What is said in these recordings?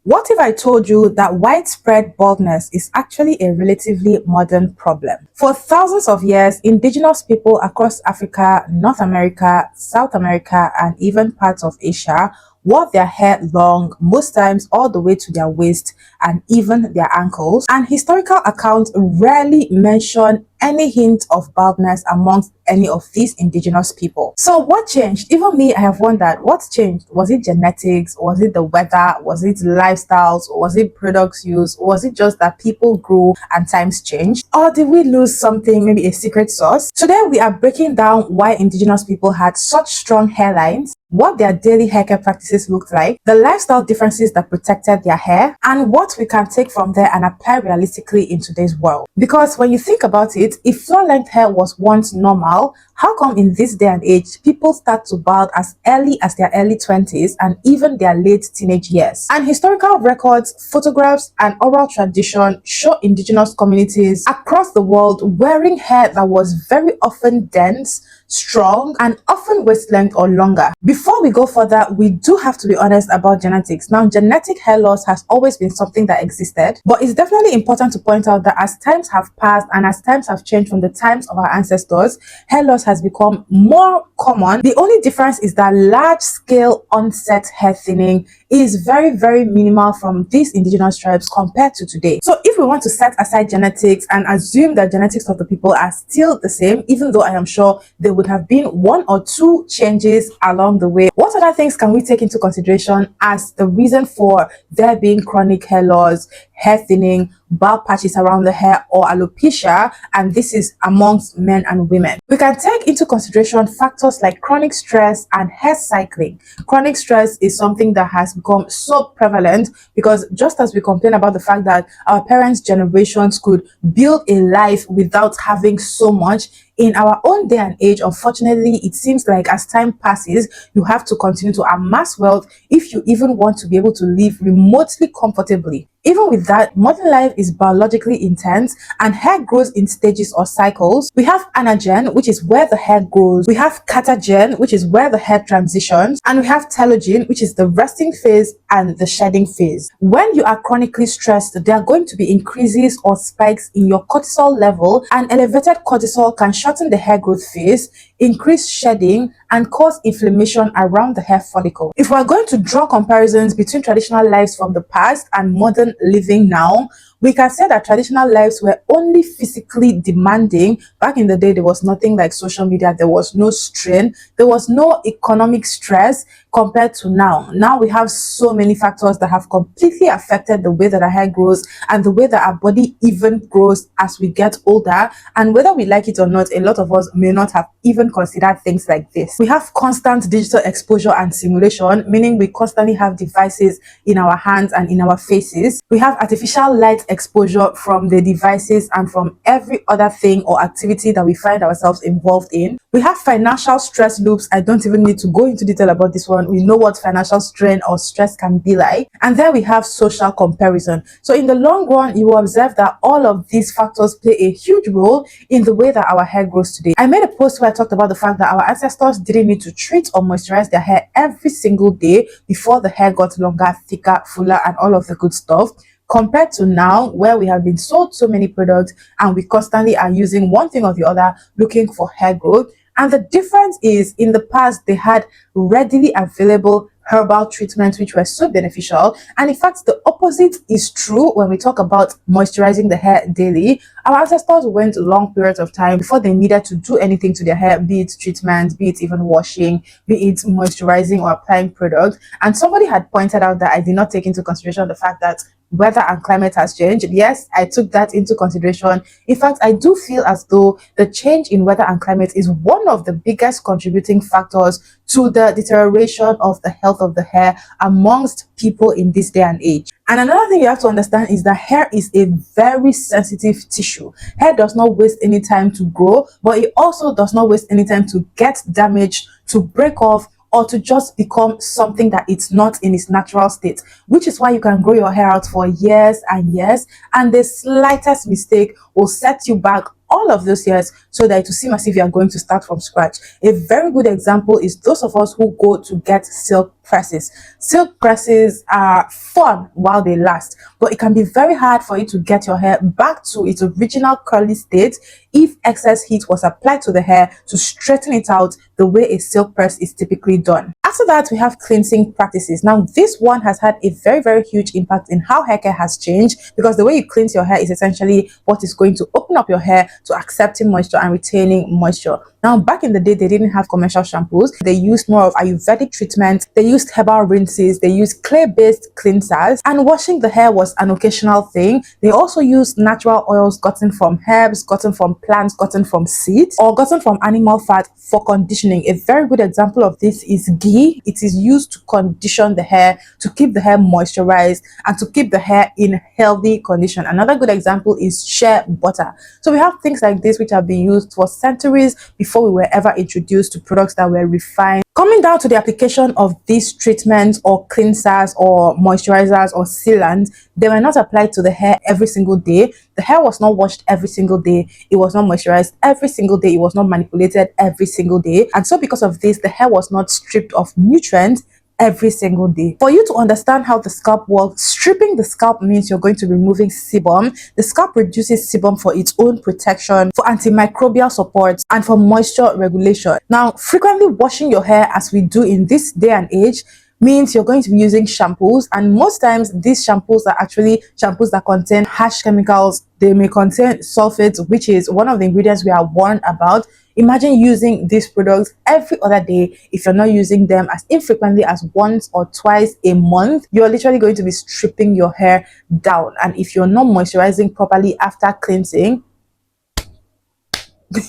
What if I told you that widespread baldness is actually a relatively modern problem? For thousands of years, indigenous people across Africa, North America, South America, and even parts of Asia wore their hair long, most times all the way to their waist and even their ankles. And historical accounts rarely mention any hint of baldness amongst any of these indigenous people. So what changed? Even me, I have wondered what changed. Was it genetics? Was it the weather? Was it lifestyles? Or was it products used? Or was it just that people grew and times changed? Or did we lose something, maybe a secret sauce? Today we are breaking down why indigenous people had such strong hairlines, what their daily haircare practices looked like, the lifestyle differences that protected their hair, and what we can take from there and apply realistically in today's world. Because when you think about it, if floor-length hair was once normal, how come in this day and age, people start to bald as early as their early 20s and even their late teenage years? And historical records, photographs, and oral tradition show indigenous communities across the world wearing hair that was very often dense, strong, and often waist length or longer. Before we go further, we do have to be honest about genetics. Now, genetic hair loss has always been something that existed, but it's definitely important to point out that as times have passed and as times have changed from the times of our ancestors, hair loss has become more common. The only difference is that large-scale onset hair thinning is very, very minimal from these indigenous tribes compared to today. So if we want to set aside genetics and assume that genetics of the people are still the same, even though I am sure there would have been one or two changes along the way, what other things can we take into consideration as the reason for there being chronic hair loss, hair thinning, bald patches around the hair, or alopecia? And this is amongst men and women. We can take into consideration factors like chronic stress and hair cycling. Chronic stress is something that has become so prevalent because just as we complain about the fact that our parents' generations could build a life without having so much, in our own day and age, unfortunately, it seems like as time passes, you have to continue to amass wealth if you even want to be able to live remotely comfortably. Even with that, modern life is biologically intense and hair grows in stages or cycles. We have anagen, which is where the hair grows. We have catagen, which is where the hair transitions. And we have telogen, which is the resting phase and the shedding phase. When you are chronically stressed, there are going to be increases or spikes in your cortisol level, and elevated cortisol can shorten the hair growth phase, increase shedding, and cause inflammation around the hair follicle. If we're going to draw comparisons between traditional lives from the past and modern living now, we can say that traditional lives were only physically demanding. Back in the day, there was nothing like social media, there was no strain, there was no economic stress compared to now. Now we have so many factors that have completely affected the way that our hair grows and the way that our body even grows as we get older. And whether we like it or not, a lot of us may not have even considered things like this. We have constant digital exposure and simulation, meaning we constantly have devices in our hands and in our faces. We have artificial light exposure from the devices and from every other thing or activity that we find ourselves involved in. We have financial stress loops. I don't even need to go into detail about this one. We know what financial strain or stress can be like. And then we have social comparison. So in the long run, you will observe that all of these factors play a huge role in the way that our hair grows today. I made a post where I talked about the fact that our ancestors didn't need to treat or moisturize their hair every single day before the hair got longer, thicker, fuller, and all of the good stuff, compared to now where we have been sold so many products and we constantly are using one thing or the other looking for hair growth. And the difference is, in the past, they had readily available herbal treatments which were so beneficial, and in fact the opposite is true when we talk about moisturizing the hair daily. Our ancestors went long periods of time before they needed to do anything to their hair, be it treatment, be it even washing, be it moisturizing or applying product. And somebody had pointed out that I did not take into consideration the fact that weather and climate has changed. Yes, I took that into consideration. In fact, I do feel as though the change in weather and climate is one of the biggest contributing factors to the deterioration of the health of the hair amongst people in this day and age. And another thing you have to understand is that hair is a very sensitive tissue. Hair does not waste any time to grow, but it also does not waste any time to get damaged, to break off, or to just become something that it's not in its natural state, which is why you can grow your hair out for years and years, and the slightest mistake will set you back all of those years so that it will seem as if you are going to start from scratch. A very good example is those of us who go to get silk presses. Silk presses are fun while they last, but it can be very hard for you to get your hair back to its original curly state if excess heat was applied to the hair to straighten it out the way a silk press is typically done. After that, we have cleansing practices. Now, this one has had a very huge impact in how hair care has changed, because the way you cleanse your hair is essentially what is going to open up your hair to accepting moisture and retaining moisture. Now, back in the day, they didn't have commercial shampoos. They used more of Ayurvedic treatments. They used herbal rinses. They used clay-based cleansers. And washing the hair was an occasional thing. They also used natural oils gotten from herbs, gotten from plants, gotten from seeds, or gotten from animal fat for conditioning. A very good example of this is ghee. It is used to condition the hair, to keep the hair moisturized, and to keep the hair in healthy condition. Another good example is shea butter. So we have things like this which have been used for centuries before we were ever introduced to products that were refined. Coming down to the application of these treatments or cleansers or moisturizers or sealants, they were not applied to the hair every single day. The hair was not washed every single day. It was not moisturized every single day. It was not manipulated every single day. And so because of this, the hair was not stripped of nutrients every single day. For you to understand how the scalp works, stripping the scalp means you're going to be removing sebum. The scalp produces sebum for its own protection, for antimicrobial support, and for moisture regulation. Now, frequently washing your hair, as we do in this day and age, means you're going to be using shampoos, and most times these shampoos are actually shampoos that contain harsh chemicals. They may contain sulfates, which is one of the ingredients we are warned about. Imagine using these products every other day. If you're not using them as infrequently as once or twice a month, you're literally going to be stripping your hair down. And if you're not moisturizing properly after cleansing,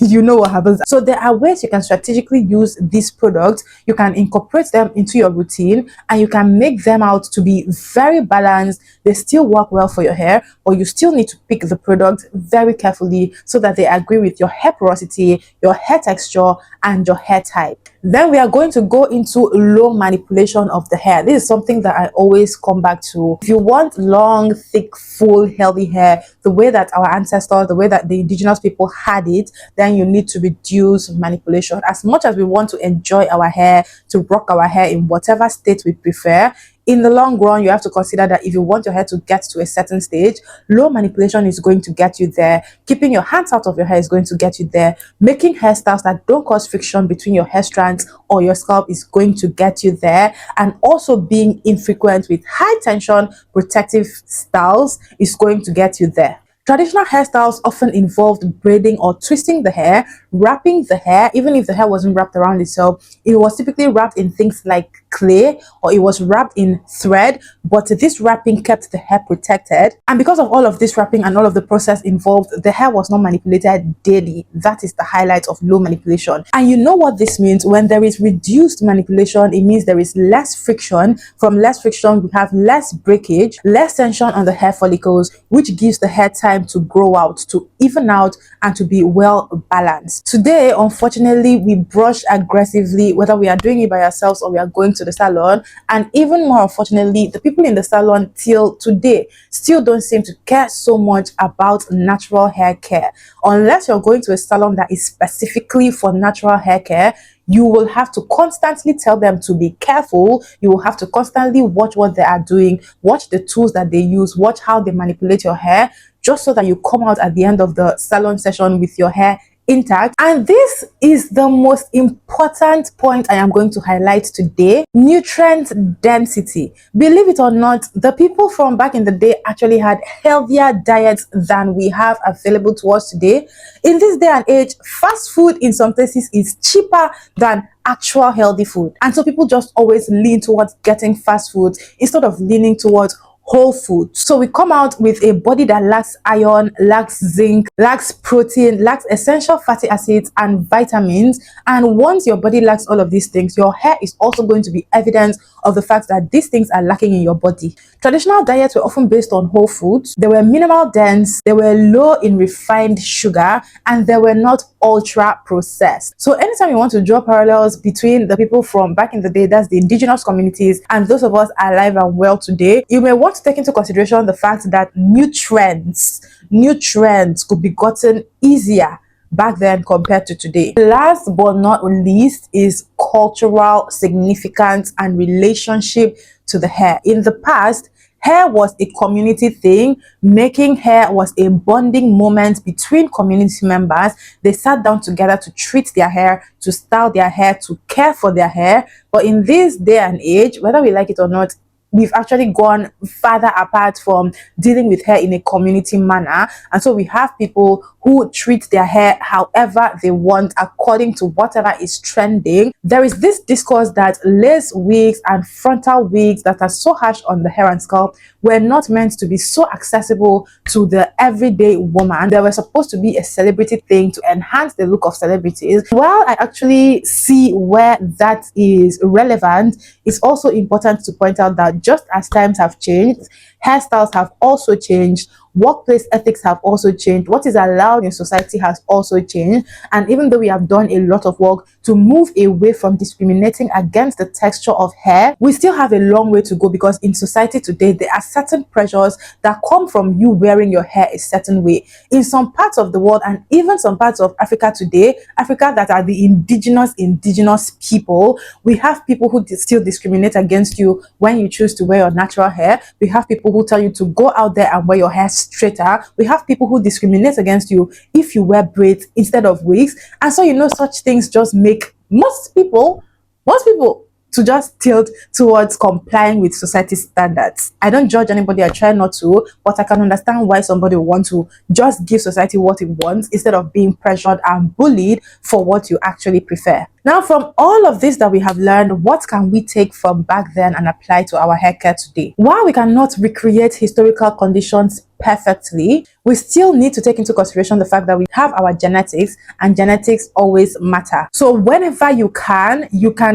you know what happens. So there are ways you can strategically use these products. You can incorporate them into your routine, and you can make them out to be very balanced. They still work well for your hair, but you still need to pick the product very carefully so that they agree with your hair porosity, your hair texture, and your hair type. Then we are going to go into low manipulation of the hair. This is something that I always come back to. If you want long, thick, full, healthy hair, the way that our ancestors, the way that the indigenous people had it, then you need to reduce manipulation. As much as we want to enjoy our hair, to rock our hair in whatever state we prefer, in the long run, you have to consider that if you want your hair to get to a certain stage, low manipulation is going to get you there. Keeping your hands out of your hair is going to get you there. Making hairstyles that don't cause friction between your hair strands or your scalp is going to get you there. And also being infrequent with high tension protective styles is going to get you there. Traditional hairstyles often involved braiding or twisting the hair, wrapping the hair. Even if the hair wasn't wrapped around itself, it was typically wrapped in things like clay, or it was wrapped in thread, but this wrapping kept the hair protected. And because of all of this wrapping and all of the process involved, the hair was not manipulated daily. That is the highlight of low manipulation. And you know what this means? When there is reduced manipulation, it means there is less friction. From less friction, we have less breakage, less tension on the hair follicles, which gives the hair time to grow out, to even out, and to be well balanced. Today, unfortunately, we brush aggressively, whether we are doing it by ourselves or we are going to the salon. And even more unfortunately, the people in the salon till today still don't seem to care so much about natural hair care. Unless you're going to a salon that is specifically for natural hair care, you will have to constantly tell them to be careful. You will have to constantly watch what they are doing, watch the tools that they use, watch how they manipulate your hair, just so that you come out at the end of the salon session with your hair intact. And this is the most important point I am going to highlight today: nutrient density. Believe it or not, the people from back in the day actually had healthier diets than we have available to us today. In this day and age, fast food in some places is cheaper than actual healthy food, and so people just always lean towards getting fast food instead of leaning towards whole food. So we come out with a body that lacks iron, lacks zinc, lacks protein, lacks essential fatty acids and vitamins. And once your body lacks all of these things, your hair is also going to be evidence of the fact that these things are lacking in your body. Traditional diets were often based on whole foods. They were minimal dense, they were low in refined sugar, and they were not ultra processed. So anytime you want to draw parallels between the people from back in the day, that's the indigenous communities, and those of us alive and well today, you may want to take into consideration the fact that nutrients could be gotten easier back then compared to today. Last but not least is cultural significance and relationship to the hair. In the past, hair was a community thing. Making hair was a bonding moment between community members. They sat down together to treat their hair, to style their hair, to care for their hair. But in this day and age, whether we like it or not, we've actually gone farther apart from dealing with hair in a community manner. And so we have people who treat their hair however they want, according to whatever is trending. There is this discourse that lace wigs and frontal wigs that are so harsh on the hair and scalp were not meant to be so accessible to the everyday woman. They were supposed to be a celebrity thing to enhance the look of celebrities. While I actually see where that is relevant, it's also important to point out that just as times have changed, hairstyles have also changed, workplace ethics have also changed, what is allowed in society has also changed. And even though we have done a lot of work to move away from discriminating against the texture of hair, we still have a long way to go, because in society today there are certain pressures that come from you wearing your hair a certain way. In some parts of the world, and even some parts of Africa today, Africa that are the indigenous people, we have people who still discriminate against you when you choose to wear your natural hair. We have people who tell you to go out there and wear your hair straighter. We have people who discriminate against you if you wear braids instead of wigs. And so, such things just make most people to just tilt towards complying with society standards. I don't judge anybody, I try not to, but I can understand why somebody would want to just give society what it wants instead of being pressured and bullied for what you actually prefer. Now, from all of this that we have learned, what can we take from back then and apply to our hair care today? While we cannot recreate historical conditions perfectly, we still need to take into consideration the fact that we have our genetics, and genetics always matter. So whenever you can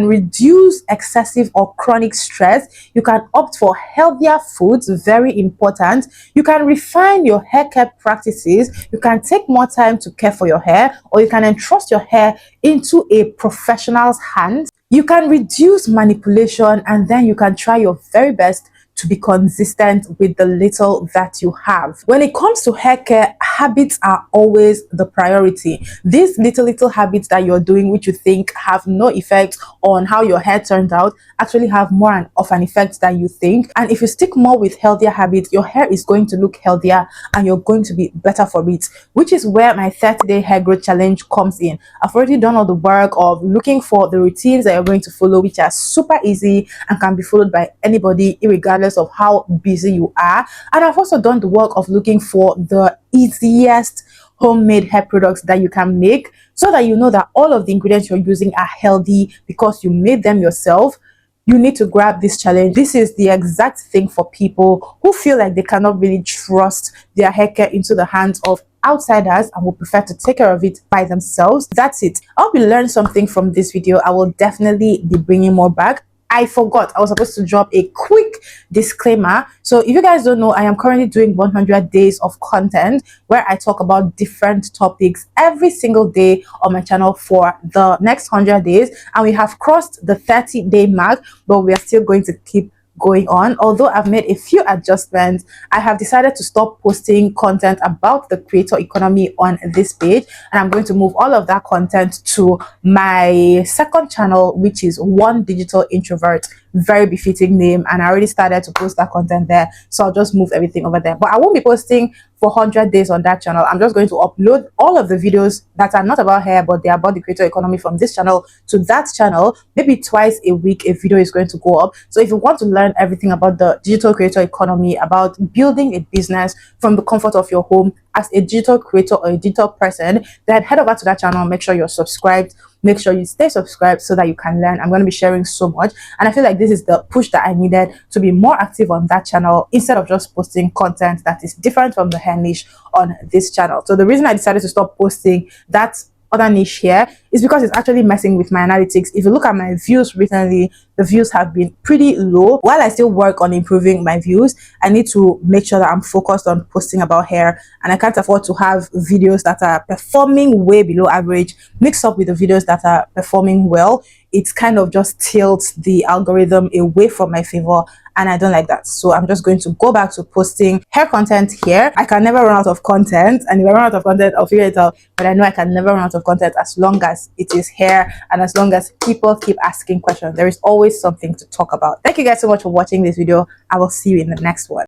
reduce excessive or chronic stress. You can opt for healthier foods, very important. You can refine your hair care practices. You can take more time to care for your hair, or you can entrust your hair into a professional's hands. You can reduce manipulation, and then you can try your very best to be consistent with the little that you have. When it comes to hair care, habits are always the priority. These little habits that you're doing, which you think have no effect on how your hair turned out, actually have more of an effect than you think. And if you stick more with healthier habits, your hair is going to look healthier and you're going to be better for it, which is where my 30-day hair growth challenge comes in. I've already done all the work of looking for the routines that you're going to follow, which are super easy and can be followed by anybody, regardless of how busy you are. And I've also done the work of looking for the easiest homemade hair products that you can make, so that you know that all of the ingredients you're using are healthy because you made them yourself. You need to grab this challenge. This is the exact thing for people who feel like they cannot really trust their hair care into the hands of outsiders and will prefer to take care of it by themselves. That's it. I hope you learned something from this video. I will definitely be bringing more back. I forgot, I was supposed to drop a quick disclaimer. So if you guys don't know, I am currently doing 100 days of content where I talk about different topics every single day on my channel for the next 100 days. And we have crossed the 30-day mark, but we are still going to keep going on. Although I've made a few adjustments, I have decided to stop posting content about the creator economy on this page, and I'm going to move all of that content to my second channel, which is One Digital Introvert. Very befitting name, and I already started to post that content there, so I'll just move everything over there. But I won't be posting for 100 days on that channel. I'm just going to upload all of the videos that are not about hair, but they are about the creator economy from this channel to that channel. Maybe twice a week a video is going to go up. So if you want to learn everything about the digital creator economy, about building a business from the comfort of your home as a digital creator or a digital person, then head over to that channel. Make sure you're subscribed. Make sure you stay subscribed so that you can learn. I'm going to be sharing so much, and I feel like this is the push that I needed to be more active on that channel instead of just posting content that is different from the hair niche on this channel. So the reason I decided to stop posting that other niche here is because it's actually messing with my analytics. If you look at my views recently, the views have been pretty low. While I still work on improving my views, I need to make sure that I'm focused on posting about hair, and I can't afford to have videos that are performing way below average mixed up with the videos that are performing well. It kind of just tilts the algorithm away from my favor, and I don't like that. So I'm just going to go back to posting hair content here. I can never run out of content, and if I run out of content, I'll figure it out. But I know I can never run out of content as long as it is hair and as long as people keep asking questions. There is always something to talk about. Thank you guys so much for watching this video. I will see you in the next one.